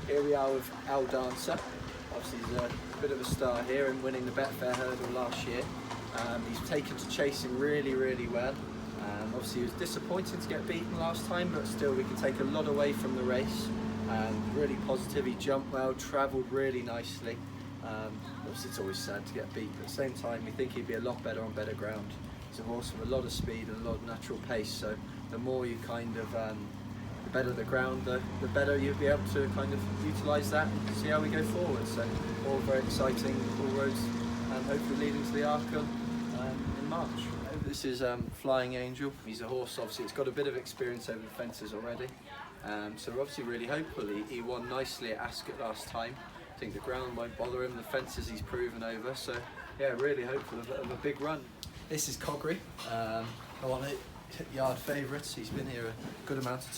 Here we are with Al Dancer. Obviously he's a bit of a star here in winning the Betfair hurdle last year. He's taken to chasing really well. Obviously it was disappointing to get beaten last time, but still we can take a lot away from the race. Really positive, he jumped well, travelled really nicely. Obviously it's always sad to get beat, but at the same time we think he'd be a lot better on better ground. He's a horse with a lot of speed and a lot of natural pace, so the more you the better the ground, the better you'll be able to kind of utilise that and see how we go forward. So all very exciting, all roads and hopefully leading to the Arkle in March. This is Flying Angel. He's a horse, obviously it's got a bit of experience over the fences already. So we're obviously really hopeful. He won nicely at Ascot last time. I think the ground won't bother him, the fences he's proven over. So yeah, really hopeful of a big run. This is Coggery. On it. Yard favourites. He's been here a good amount of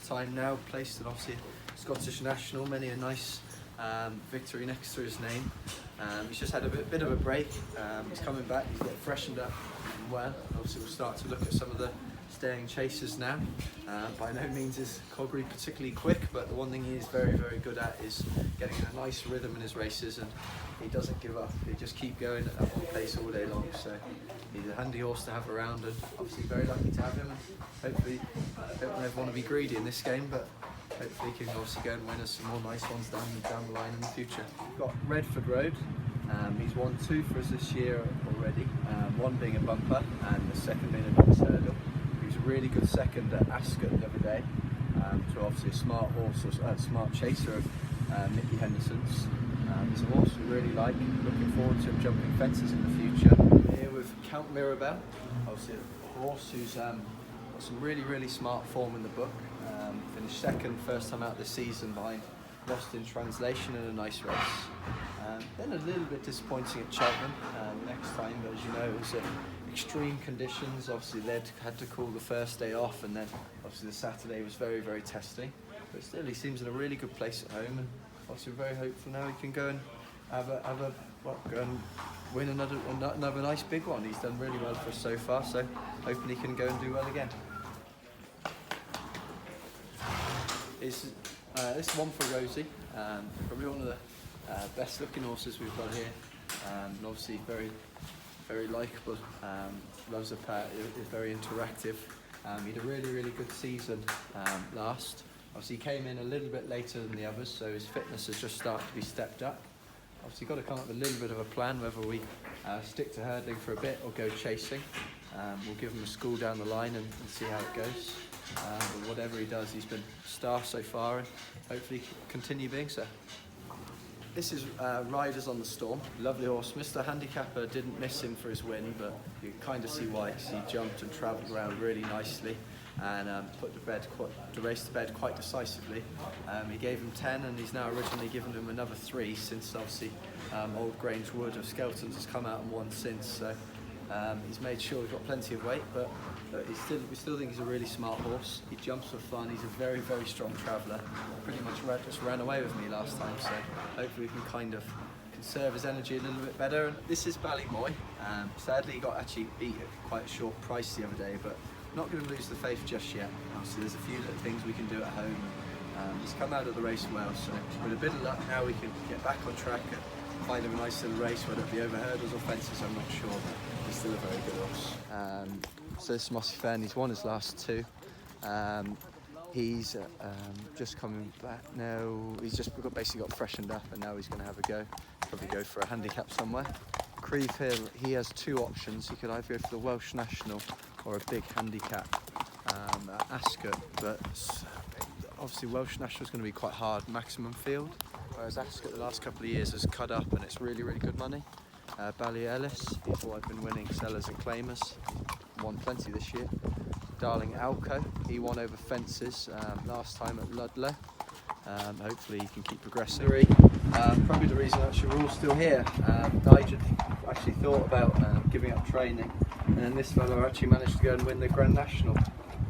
time now, placed in obviously Scottish National, many a nice victory next to his name. He's just had a bit of a break. He's coming back, he's getting freshened up well. Obviously we'll start to look at some of the staying chasers now. By no means is Coggery particularly quick, but the one thing he is very good at is getting a nice rhythm in his races, and he doesn't give up. He just keep going at that one pace all day long. So he's a handy horse to have around, and obviously very lucky to have him. And hopefully, I don't ever want to be greedy in this game, but hopefully he can also go and win us some more nice ones down the line in the future. We've got Redford Road. He's won 2 for us this year already, one being a bumper and the second being a novice hurdle. He was a really good second at Ascot the other day, to obviously a smart horse, or smart chaser of Mickey Henderson's. He's a horse we really like, looking forward to him jumping fences in the future. Here with Count Mirabelle, obviously a horse who's got some really smart form in the book. Finished second first time out this season behind Lost in Translation in a nice race. Then a little bit disappointing at Cheltenham next time, but as you know, it was extreme conditions. Obviously they had to call the first day off, and then obviously the Saturday was very testing. But still, he seems in a really good place at home, and obviously we're very hopeful now he can go and go and win another nice big one. He's done really well for us so far, so hoping he can go and do well again. This is one for Rosie, probably one of the best looking horses we've got here, and obviously very likeable, loves a pet, is very interactive. He had a really good season last. Obviously he came in a little bit later than the others, so his fitness has just started to be stepped up. Obviously got to come up with a little bit of a plan, whether we stick to hurdling for a bit or go chasing. We'll give him a school down the line and see how it goes. But whatever he does, he's been a star so far, and hopefully continue being so. This is Riders on the Storm. Lovely horse. Mr. Handicapper didn't miss him for his win, but you can kind of see why, because he jumped and travelled around really nicely and put the race to bed quite decisively. He gave him 10, and he's now originally given him another 3 since obviously Old Grange Wood of Skeltons has come out and won since. So he's made sure he's got plenty of weight, but we still think he's a really smart horse. He jumps for fun. He's a very strong traveller. Pretty much just ran away with me last time, so hopefully we can kind of conserve his energy a little bit better. And this is Ballymoy. Sadly he got actually beat at quite a short price the other day, but not going to lose the faith just yet. So there's a few little things we can do at home. He's come out of the race well, so with a bit of luck now we can get back on track and find him a nice little race, whether it be over hurdles or fences, I'm not sure, but he's still a very good horse. So this is Mossy Fen. He's won his last 2. He's just coming back now. He's just basically got freshened up, and now he's going to have a go. Probably go for a handicap somewhere. Creve Hill, he has 2 options. He could either go for the Welsh National or a big handicap at Ascot, but obviously Welsh National is going to be quite hard, maximum field, whereas Ascot the last couple of years has cut up and it's really good money. Bally Ellis, he's what I've been winning sellers and claimers, won plenty this year. Darling Alco, he won over fences last time at Ludlow. Hopefully he can keep progressing. Probably the reason actually we're all still here. Nigel actually thought about giving up training, and then this fellow actually managed to go and win the Grand National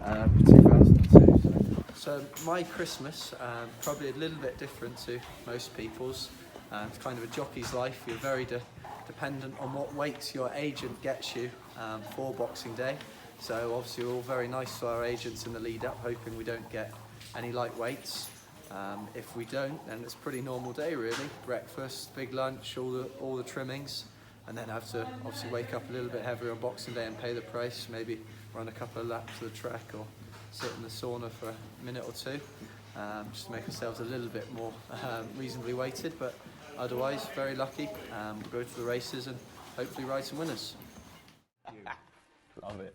in 2002. So my Christmas, probably a little bit different to most people's. It's kind of a jockey's life. You're very dependent on what weights your agent gets you for Boxing Day. So obviously we're all very nice to our agents in the lead up, hoping we don't get any lightweights. If we don't, then it's a pretty normal day really. Breakfast, big lunch, all the trimmings, and then have to obviously wake up a little bit heavier on Boxing Day and pay the price, maybe run a couple of laps of the track or sit in the sauna for a minute or two, just to make ourselves a little bit more reasonably weighted, but otherwise very lucky. We'll go to the races and hopefully ride some winners. Love it.